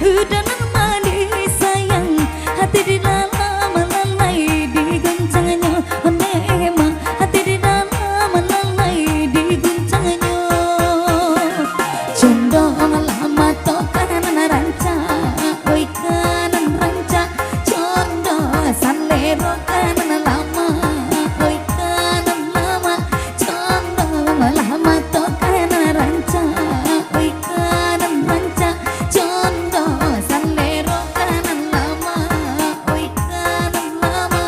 udah nemani sayang, hati di dalam melalai digoncangnya. Nema hati di dalam melalai diguncangnya. Condong lama to kanan ranca, oi kanan ranca. Condong salero kanan lama, oi kanan lama. Condong lama to kanan ranca, oi kanan ranca. Condong salero kanan lama, oi kanan lama.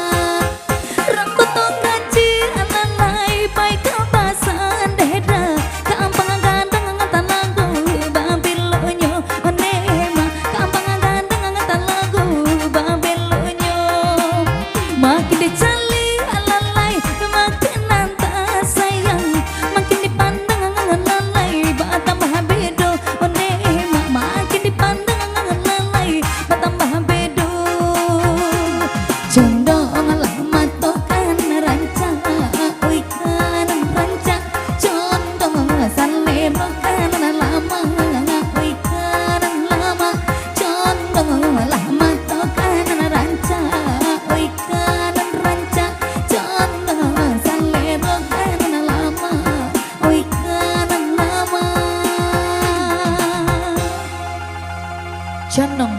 Rambut to gaji alalai pai kebasan deda, gampang gandeng ngatan lagu babilonyo. Nema gampang gandeng ngatan lagu babilonyo. Makin dicali alalai makin nanta sayang, makin dipandang alalai batambah bedo. Nema makin dipandang alalai batambah bedo. Condong lama to kanan ranca, oi kanan ranca. Condong salero kanan lama, oi kanan lama. Condong lama to kanan ranca, oi kanan ranca. Condong salero kanan lama, oi kanan lama. Condong